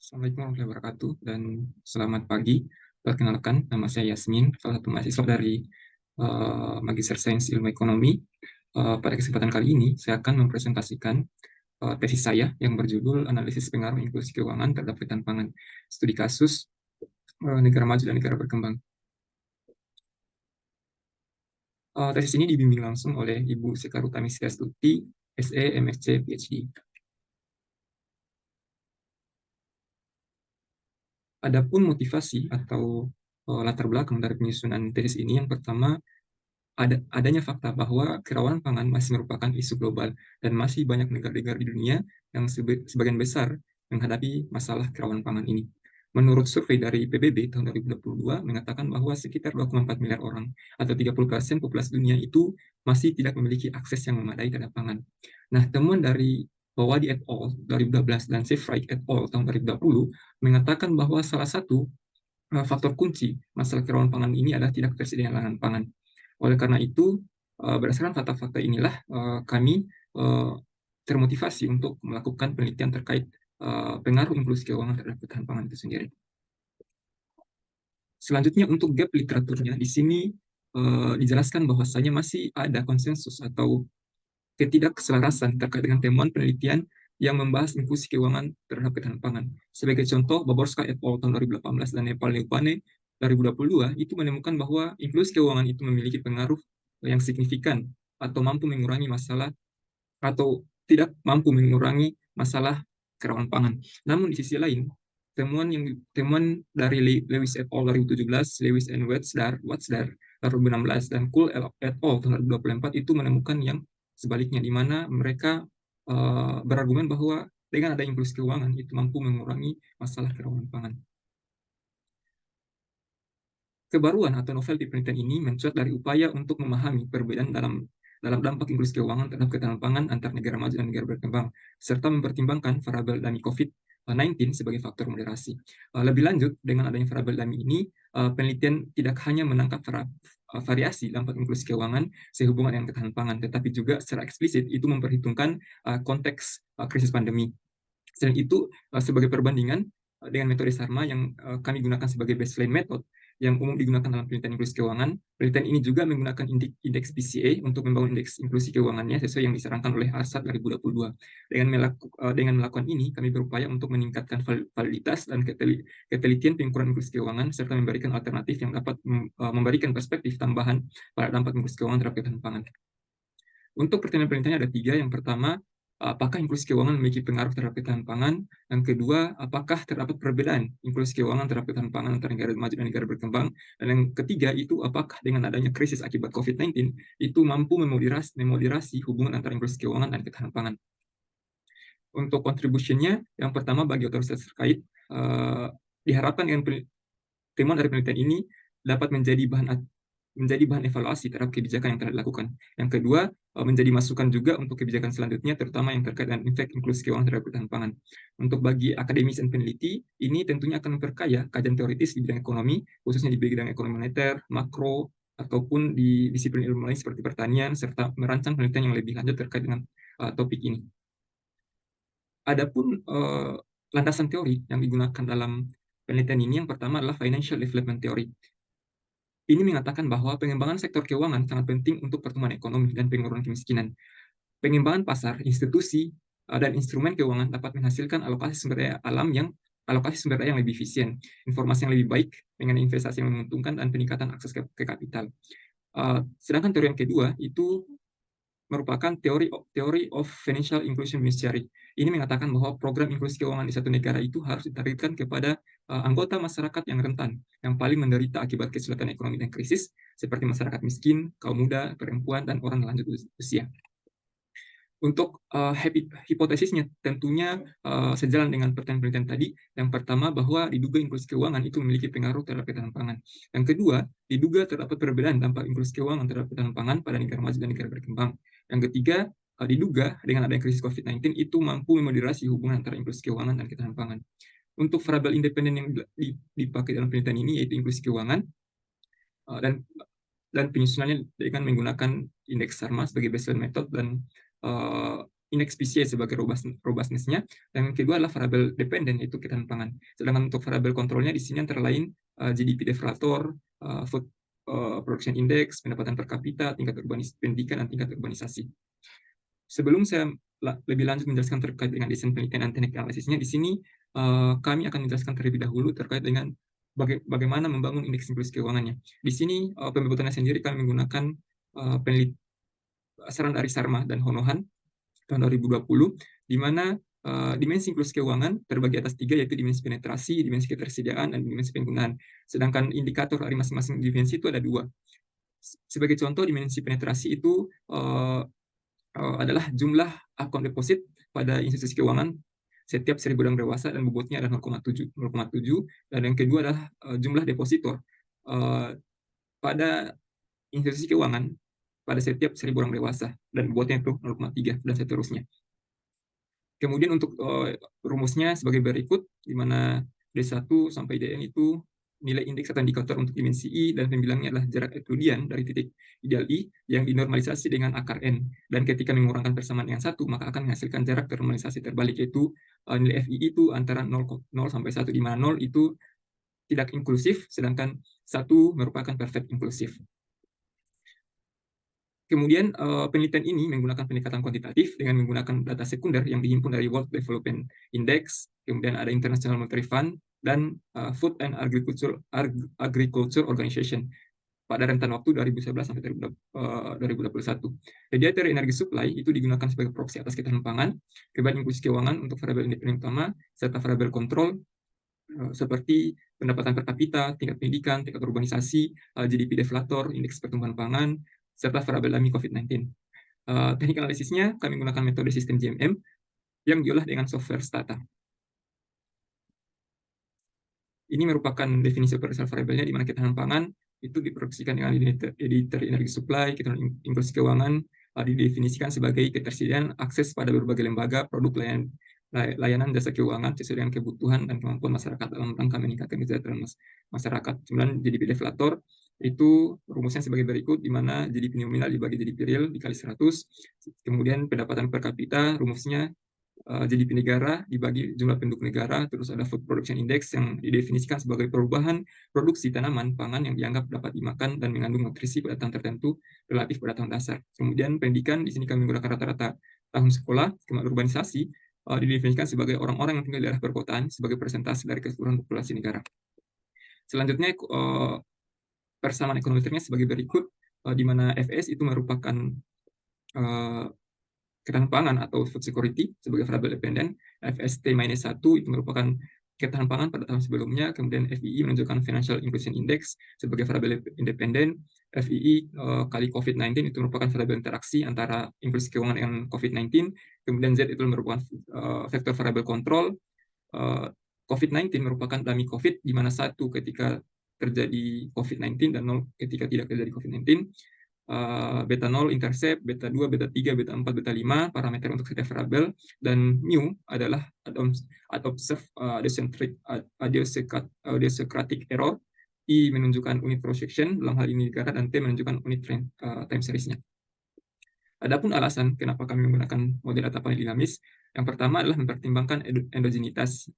Assalamualaikum warahmatullahi wabarakatuh dan selamat pagi. Perkenalkan, nama saya Yasmin, salah satu mahasiswa dari Magister Sains Ilmu Ekonomi. Pada kesempatan kali ini, saya akan mempresentasikan tesis saya yang berjudul Analisis Pengaruh Inklusi Keuangan terhadap Ketahanan Pangan, Studi Kasus Negara Maju dan Negara Berkembang. Tesis ini dibimbing langsung oleh Ibu Sekarutami Setiastuti, SE, MSc, PhD. Adapun motivasi atau latar belakang dari penyusunan tesis ini, yang pertama, adanya fakta bahwa kerawanan pangan masih merupakan isu global dan masih banyak negara-negara di dunia yang sebagian besar menghadapi masalah kerawanan pangan ini. Menurut survei dari PBB tahun 2022 mengatakan bahwa sekitar 2,4 miliar orang atau 30% populasi dunia itu masih tidak memiliki akses yang memadai terhadap pangan. Nah, temuan dari Bawadi et al. 2012 dan Seifried et al. Tahun 2020 mengatakan bahwa salah satu faktor kunci masalah kerawanan pangan ini adalah tidak tersedianya lahan pangan. Oleh karena itu, berdasarkan fakta-fakta inilah kami termotivasi untuk melakukan penelitian terkait pengaruh inklusi keuangan terhadap ketahanan pangan itu sendiri. Selanjutnya untuk gap literaturnya, di sini dijelaskan bahwasanya masih ada konsensus atau ketidakselarasan terkait dengan temuan penelitian yang membahas inklusi keuangan terhadap ketahanan pangan. Sebagai contoh, Baborska et al. Tahun 2018 dan Nepal Neupane 2022 itu menemukan bahwa inklusi keuangan itu memiliki pengaruh yang signifikan atau mampu mengurangi masalah atau tidak mampu mengurangi masalah kerawanan pangan. Namun di sisi lain, temuan dari Lewis et al. 2017, Lewis and Watsdar 2016 dan Kuhl et al. Tahun 2024 itu menemukan yang sebaliknya, di mana mereka berargumen bahwa dengan ada inklusi keuangan itu mampu mengurangi masalah kerawanan pangan. Kebaruan atau novelty penelitian ini mencuat dari upaya untuk memahami perbedaan dalam dampak inklusi keuangan terhadap ketahanan pangan antar negara maju dan negara berkembang, serta mempertimbangkan variabel DAMI COVID-19 sebagai faktor moderasi. Lebih lanjut, dengan adanya variabel DAMI ini, penelitian tidak hanya menangkap variasi dampak inklusi keuangan sehubungan dengan ketahanan pangan, tetapi juga secara eksplisit itu memperhitungkan konteks krisis pandemi. Selain itu, sebagai perbandingan dengan metode SARMA yang kami gunakan sebagai baseline method yang umum digunakan dalam penelitian inklusi keuangan, penelitian ini juga menggunakan indeks PCA untuk membangun indeks inklusi keuangannya sesuai yang disarankan oleh ARSAT 2022. Dengan melakukan ini, kami berupaya untuk meningkatkan validitas dan ketelitian pengukuran inklusi keuangan serta memberikan alternatif yang dapat memberikan perspektif tambahan pada dampak inklusi keuangan terhadap ketahanan pangan. Untuk pertanyaan penelitiannya ada tiga. Yang pertama, apakah inklusi keuangan memiliki pengaruh terhadap ketahanan pangan? Yang kedua, apakah terdapat perbedaan inklusi keuangan terhadap ketahanan pangan antara negara maju dan negara berkembang? Dan yang ketiga itu, apakah dengan adanya krisis akibat COVID-19 itu mampu memoderasi hubungan antara inklusi keuangan dan ketahanan pangan? Untuk contribution-nya, yang pertama bagi otoritas terkait, diharapkan dengan temuan dari penelitian ini dapat menjadi bahan evaluasi terhadap kebijakan yang telah dilakukan. Yang kedua, menjadi masukan juga untuk kebijakan selanjutnya, terutama yang terkait dengan efek inklusi keuangan terhadap ketahanan pangan. Untuk bagi akademis dan peneliti, ini tentunya akan memperkaya kajian teoritis di bidang ekonomi, khususnya di bidang ekonomi moneter, makro, ataupun di disiplin ilmu lain seperti pertanian, serta merancang penelitian yang lebih lanjut terkait dengan topik ini. Adapun landasan teori yang digunakan dalam penelitian ini, yang pertama adalah Financial Development Theory. Ini mengatakan bahwa pengembangan sektor keuangan sangat penting untuk pertumbuhan ekonomi dan penurunan kemiskinan. Pengembangan pasar, institusi, dan instrumen keuangan dapat menghasilkan alokasi sumber daya yang lebih efisien, informasi yang lebih baik dengan investasi yang menguntungkan, dan peningkatan akses ke kapital. Sedangkan teori yang kedua itu merupakan teori of financial inclusion beneficiary. Ini mengatakan bahwa program inklusi keuangan di satu negara itu harus ditargetkan kepada anggota masyarakat yang rentan, yang paling menderita akibat kesulitan ekonomi dan krisis, seperti masyarakat miskin, kaum muda, perempuan, dan orang lanjut usia. Untuk hipotesisnya tentunya sejalan dengan pertanyaan-pertanyaan tadi. Yang pertama, bahwa diduga inklusi keuangan itu memiliki pengaruh terhadap ketahanan pangan. Yang kedua, diduga terdapat perbedaan dampak inklusi keuangan terhadap ketahanan pangan pada negara maju dan negara berkembang. Yang ketiga, diduga dengan adanya krisis COVID-19 itu mampu memoderasi hubungan antara inklusi keuangan dan ketahanan pangan. Untuk variabel independen yang dipakai dalam penelitian ini yaitu inklusi keuangan, dan penyusunannya dengan menggunakan indeks SARMA sebagai baseline method, dan indeks PCA sebagai robustness-nya, dan yang kedua adalah variabel dependen, yaitu ketahanan pangan. Sedangkan untuk variabel kontrolnya di sini antara lain GDP deflator, food production index, pendapatan per kapita, tingkat pendidikan, dan tingkat urbanisasi. Sebelum saya lebih lanjut menjelaskan terkait dengan desain penelitian dan teknik analisisnya, di sini kami akan menjelaskan terlebih dahulu terkait dengan bagaimana membangun indeks sinkronis keuangannya. Di sini pembentukannya sendiri kami menggunakan saran dari Sarma dan Honohan tahun 2020, di mana dimensi siklus keuangan terbagi atas 3, yaitu dimensi penetrasi, dimensi ketersediaan, dan dimensi penggunaan. Sedangkan indikator dari masing-masing dimensi itu ada 2. Sebagai contoh, dimensi penetrasi itu adalah jumlah akun deposit pada institusi keuangan setiap 1.000 orang dewasa dan bobotnya adalah 0,7. Dan yang kedua adalah jumlah depositor pada institusi keuangan pada setiap 1.000 orang dewasa dan bobotnya itu 0,3 dan seterusnya. Kemudian untuk rumusnya sebagai berikut, di mana D1 sampai Dn itu nilai indeks atau indikator untuk dimensi I, dan pembilangnya adalah jarak Euclidean dari titik ideal I yang dinormalisasi dengan akar N. Dan ketika mengurangkan persamaan dengan 1, maka akan menghasilkan jarak normalisasi terbalik, yaitu nilai Fi itu antara 0 sampai 1, di mana 0 itu tidak inklusif, sedangkan 1 merupakan perfect inklusif. Kemudian penelitian ini menggunakan pendekatan kuantitatif dengan menggunakan data sekunder yang dihimpun dari World Development Index, kemudian ada International Monetary Fund, dan Food and Agriculture Organization pada rentan waktu 2011 sampai 2021. Radiator energi supply itu digunakan sebagai proksi atas ketahanan pangan, kebijakan inklusi keuangan untuk variabel independen utama, serta variabel kontrol seperti pendapatan per kapita, tingkat pendidikan, tingkat urbanisasi, GDP deflator, indeks pertumbuhan pangan, serta variabel dami COVID-19. Teknik analisisnya kami menggunakan metode sistem GMM yang diolah dengan software Stata. Ini merupakan definisi operasional variabelnya, di mana ketahanan pangan itu diproduksikan dengan editor energi supply, ketahanan inklusi keuangan didefinisikan sebagai ketersediaan akses pada berbagai lembaga, produk, layanan jasa keuangan sesuai dengan kebutuhan dan kemampuan masyarakat dalam rangka meningkatkan kesejahteraan masyarakat. Kemudian GDP deflator itu rumusnya sebagai berikut, di mana GDP nominal dibagi GDP real dikali 100. Kemudian pendapatan per kapita rumusnya GDP negara dibagi jumlah penduduk negara, terus ada food production index yang didefinisikan sebagai perubahan produksi tanaman pangan yang dianggap dapat dimakan dan mengandung nutrisi pada tahun tertentu relatif pada tahun dasar. Kemudian pendidikan, di sini kami menggunakan rata-rata tahun sekolah. Kemudian urbanisasi didefinisikan sebagai orang-orang yang tinggal di daerah perkotaan sebagai persentase dari keseluruhan populasi negara. Selanjutnya persamaan ekonometernya sebagai berikut, di mana FS itu merupakan ketahanan pangan atau food security sebagai variabel dependen, FST-1 itu merupakan ketahanan pangan pada tahun sebelumnya, kemudian FII menunjukkan Financial Inclusion Index sebagai variabel independen, FII kali COVID-19 itu merupakan variabel interaksi antara inklusi keuangan dengan COVID-19, kemudian Z itu merupakan vektor variabel kontrol, COVID-19 merupakan dami COVID, di mana 1 ketika terjadi COVID-19 dan 0 ketika tidak terjadi COVID-19. Beta 0 intercept, beta 2, beta 3, beta 4, beta 5 parameter untuk setiap variabel, dan mu adalah idiosyncratic error, I menunjukkan unit projection dalam hal ini negara, dan T menunjukkan unit time series-nya. Adapun alasan kenapa kami menggunakan model data panel dinamis, yang pertama adalah mempertimbangkan endogenitas,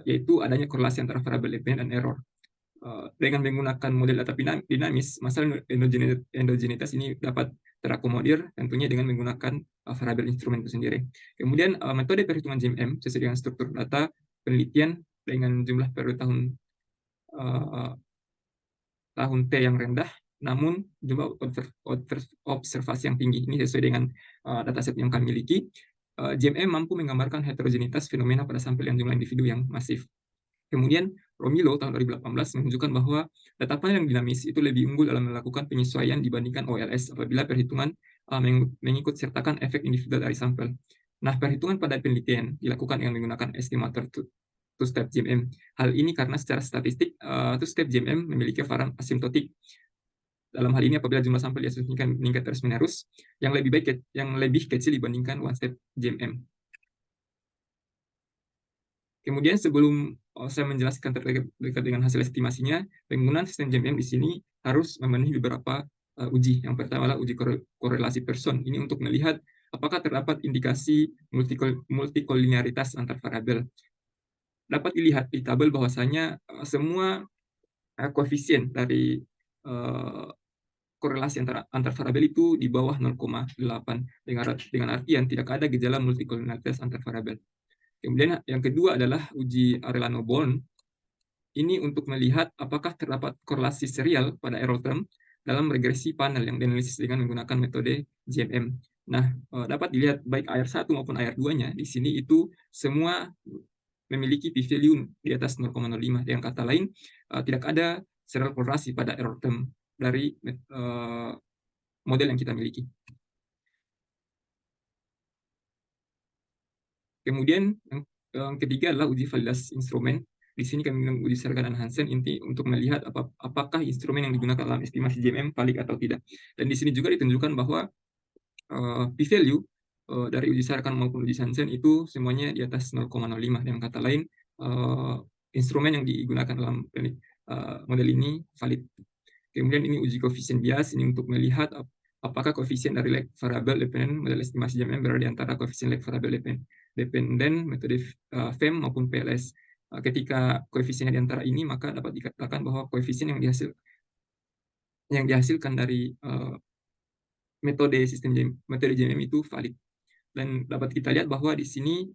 yaitu adanya korelasi antara variabel dependent dan error. Dengan menggunakan model data dinamis, masalah endogenitas ini dapat terakomodir tentunya dengan menggunakan variabel instrumen itu sendiri. Kemudian metode perhitungan GMM sesuai dengan struktur data penelitian dengan jumlah periode tahun T yang rendah, namun jumlah observasi yang tinggi. Ini sesuai dengan dataset yang kami miliki. GMM mampu menggambarkan heterogenitas fenomena pada sampel yang jumlah individu yang masif. Kemudian Romilo tahun 2018 menunjukkan bahwa data panel yang dinamis itu lebih unggul dalam melakukan penyesuaian dibandingkan OLS apabila perhitungan mengikut sertakan efek individual dari sampel. Nah, perhitungan pada penelitian dilakukan dengan menggunakan estimator two-step GMM. Hal ini karena secara statistik two-step GMM memiliki varian asimptotik. Dalam hal ini apabila jumlah sampel diasumsikan meningkat terus-menerus, yang lebih kecil dibandingkan one-step GMM. Kemudian sebelum saya menjelaskan terkait dengan hasil estimasinya, penggunaan sistem GMM di sini harus memenuhi beberapa uji. Yang pertama adalah uji korelasi person. Ini untuk melihat apakah terdapat indikasi multikolinearitas antar variabel. Dapat dilihat di tabel bahwasanya semua koefisien dari korelasi antar variabel itu di bawah 0,8 dengan artian tidak ada gejala multikolinearitas antar variabel. Kemudian yang kedua adalah uji Arellano-Born. Ini untuk melihat apakah terdapat korelasi serial pada error term dalam regresi panel yang dianalisis dengan menggunakan metode GMM. Nah, dapat dilihat baik AR1 maupun AR2-nya di sini itu semua memiliki p-value di atas 0,05. Dengan kata lain, tidak ada serial korelasi pada error term dari model yang kita miliki. Kemudian yang ketiga adalah uji validasi instrumen. Di sini kami menguji Sergan dan Hansen inti untuk melihat apakah instrumen yang digunakan dalam estimasi GMM valid atau tidak. Dan di sini juga ditunjukkan bahwa p-value dari uji Sergan maupun uji Hansen itu semuanya di atas 0,05. Dengan kata lain, instrumen yang digunakan dalam model ini valid. Kemudian ini uji koefisien bias, ini untuk melihat apakah koefisien dari lag variabel dependent model estimasi GMM berada di antara koefisien lag variabel dependent metode FEM maupun PLS. Ketika koefisiennya di antara ini, maka dapat dikatakan bahwa koefisien yang dihasilkan dari metode GMM itu valid. Dan dapat kita lihat bahwa di sini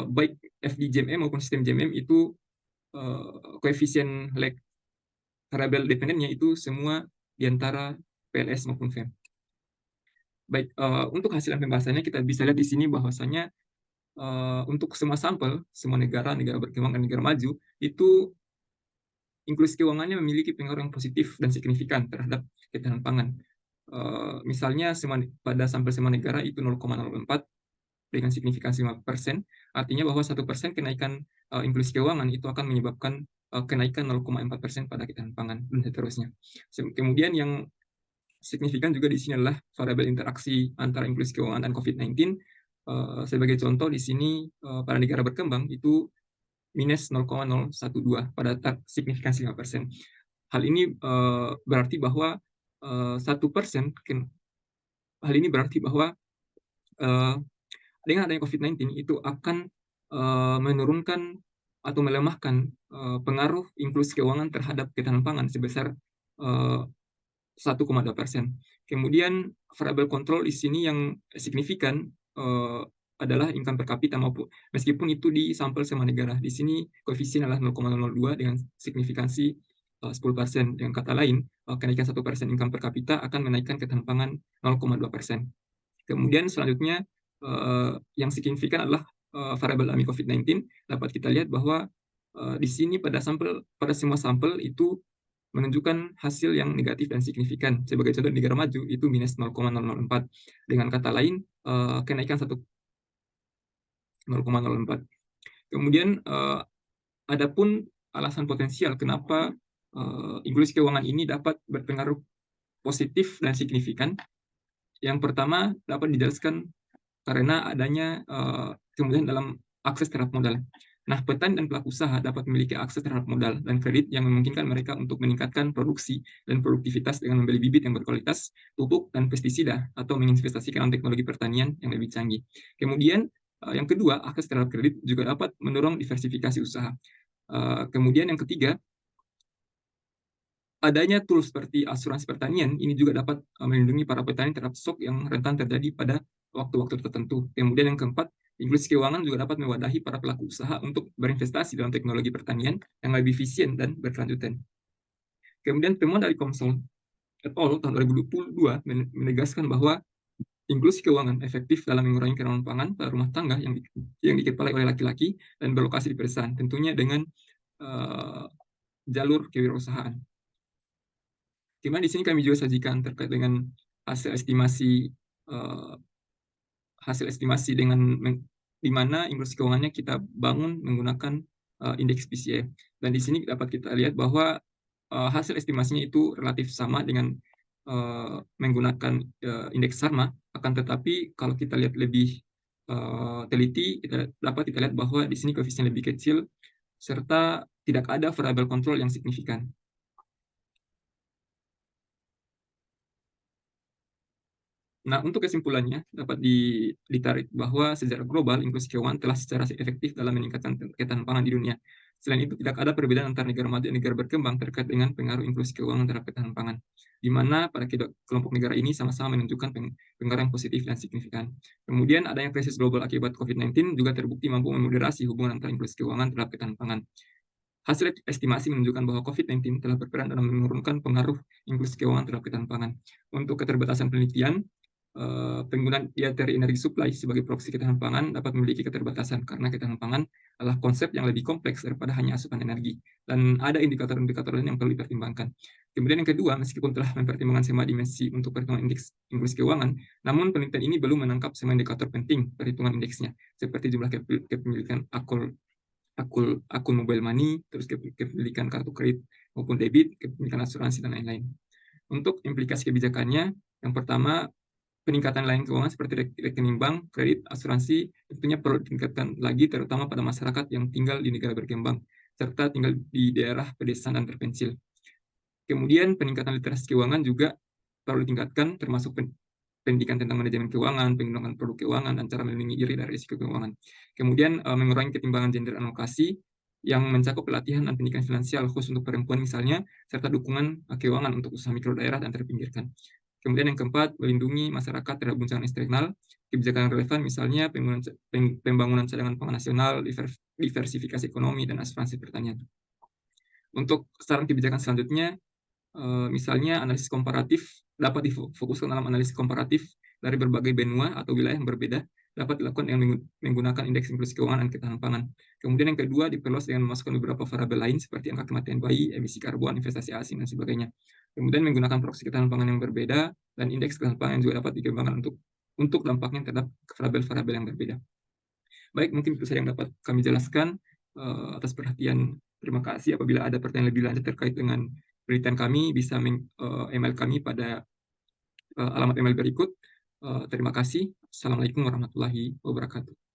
baik FD-GMM maupun sistem GMM itu koefisien lag variabel dependennya itu semua di antara PLS maupun FEM. Baik, untuk hasil pembahasannya kita bisa lihat di sini bahwasanya untuk semua sampel, semua negara berkembang dan negara maju, itu inklusi keuangannya memiliki pengaruh yang positif dan signifikan terhadap ketahanan pangan. Misalnya pada sampel semua negara itu 0,04 dengan signifikansi 5%, artinya bahwa 1% kenaikan inklusi keuangan itu akan menyebabkan kenaikan 0,4% pada ketahanan pangan dan seterusnya. Kemudian yang signifikan juga di sini adalah variabel interaksi antara inklusi keuangan dan COVID-19. Sebagai contoh di sini pada negara berkembang itu minus 0,012 pada signifikansi 5%. Hal ini berarti bahwa 1%, hal ini berarti bahwa dengan adanya COVID-19 itu akan menurunkan atau melemahkan pengaruh inklusi keuangan terhadap ketahanan pangan sebesar 1,2%. Kemudian variabel kontrol di sini yang signifikan adalah income per kapita maupun meskipun itu di sampel semua negara. Di sini koefisien adalah 0,002 dengan signifikansi 10%. Dengan kata lain, kenaikan 1% income per kapita akan menaikkan ketahanan pangan 0,2%. Kemudian selanjutnya yang signifikan adalah variabel AMI COVID-19. Dapat kita lihat bahwa di sini pada semua sampel itu menunjukkan hasil yang negatif dan signifikan. Sebagai contoh, negara maju itu minus 0,004. Dengan kata lain, kenaikan 0,04. Kemudian, adapun alasan potensial kenapa inklusi keuangan ini dapat berpengaruh positif dan signifikan. Yang pertama dapat dijelaskan karena adanya kemudian dalam akses terhadap modal. Nah, petani dan pelaku usaha dapat memiliki akses terhadap modal dan kredit yang memungkinkan mereka untuk meningkatkan produksi dan produktivitas dengan membeli bibit yang berkualitas, pupuk, dan pestisida, atau menginvestasikan dalam teknologi pertanian yang lebih canggih. Kemudian, yang kedua, akses terhadap kredit juga dapat mendorong diversifikasi usaha. Kemudian yang ketiga, adanya tools seperti asuransi pertanian ini juga dapat melindungi para petani terhadap shock yang rentan terjadi pada waktu-waktu tertentu. Kemudian yang keempat, inklusi keuangan juga dapat mewadahi para pelaku usaha untuk berinvestasi dalam teknologi pertanian yang lebih efisien dan berkelanjutan. Kemudian temuan dari Comsol et al. Tahun 2022 menegaskan bahwa inklusi keuangan efektif dalam mengurangi kerawanan pangan pada rumah tangga yang dikepalai oleh laki-laki dan berlokasi di pedesaan, tentunya dengan jalur kewirausahaan. Kemudian di sini kami juga sajikan terkait dengan hasil estimasi dengan di mana inklusi keuangannya kita bangun menggunakan indeks PCE. Dan di sini dapat kita lihat bahwa hasil estimasinya itu relatif sama dengan menggunakan indeks SARMA, akan tetapi kalau kita lihat lebih teliti, dapat kita lihat bahwa di sini koefisien lebih kecil serta tidak ada variabel kontrol yang signifikan. Nah, untuk kesimpulannya dapat ditarik bahwa secara global inklusi keuangan telah secara efektif dalam meningkatkan ketahanan pangan di dunia. Selain itu, tidak ada perbedaan antara negara maju dan negara berkembang terkait dengan pengaruh inklusi keuangan terhadap ketahanan pangan, di mana pada kelompok negara ini sama-sama menunjukkan pengaruh yang positif dan signifikan. Kemudian, adanya krisis global akibat COVID-19 juga terbukti mampu memoderasi hubungan antara inklusi keuangan terhadap ketahanan pangan. Hasil estimasi menunjukkan bahwa COVID-19 telah berperan dalam menurunkan pengaruh inklusi keuangan terhadap ketahanan pangan. Untuk keterbatasan penelitian, penggunaan dietary energy supply sebagai proksi ketahanan pangan dapat memiliki keterbatasan karena ketahanan pangan adalah konsep yang lebih kompleks daripada hanya asupan energi, dan ada indikator-indikator lain yang perlu dipertimbangkan. Kemudian yang kedua, meskipun telah mempertimbangkan semua dimensi untuk perhitungan indeks inklusi keuangan, namun penelitian ini belum menangkap semua indikator penting perhitungan indeksnya, seperti jumlah kepemilikan akun mobile money, terus kepemilikan kartu kredit maupun debit, kepemilikan asuransi, dan lain-lain. Untuk implikasi kebijakannya, yang pertama, peningkatan layanan keuangan seperti rekening bank, kredit, asuransi tentunya perlu ditingkatkan lagi, terutama pada masyarakat yang tinggal di negara berkembang, serta tinggal di daerah pedesaan dan terpencil. Kemudian peningkatan literasi keuangan juga perlu ditingkatkan, termasuk pendidikan tentang manajemen keuangan, pengembangan produk keuangan, dan cara melindungi diri dari risiko keuangan. Kemudian mengurangi ketimbangan gender alokasi yang mencakup pelatihan dan pendidikan finansial khusus untuk perempuan misalnya, serta dukungan keuangan untuk usaha mikro daerah dan terpinggirkan. Kemudian yang keempat, melindungi masyarakat terhadap guncangan eksternal, kebijakan relevan misalnya pembangunan cadangan pangan nasional, diversifikasi ekonomi, dan asuransi pertanian. Untuk saran kebijakan selanjutnya, misalnya analisis komparatif dapat difokuskan dalam analisis komparatif dari berbagai benua atau wilayah yang berbeda, dapat dilakukan dengan menggunakan indeks inklusi keuangan dan ketahanan pangan. Kemudian yang kedua, diperluas dengan memasukkan beberapa variabel lain seperti angka kematian bayi, emisi karbon, investasi asing, dan sebagainya. Kemudian menggunakan proksi ketahanan pangan yang berbeda dan indeks ketahanan pangan yang juga dapat dikembangkan untuk dampaknya terhadap variabel-variabel yang berbeda. Baik, mungkin itu saja yang dapat kami jelaskan. Atas perhatian, terima kasih. Apabila ada pertanyaan lebih lanjut terkait dengan penelitian kami, bisa email kami pada alamat email berikut. Terima kasih. Assalamualaikum warahmatullahi wabarakatuh.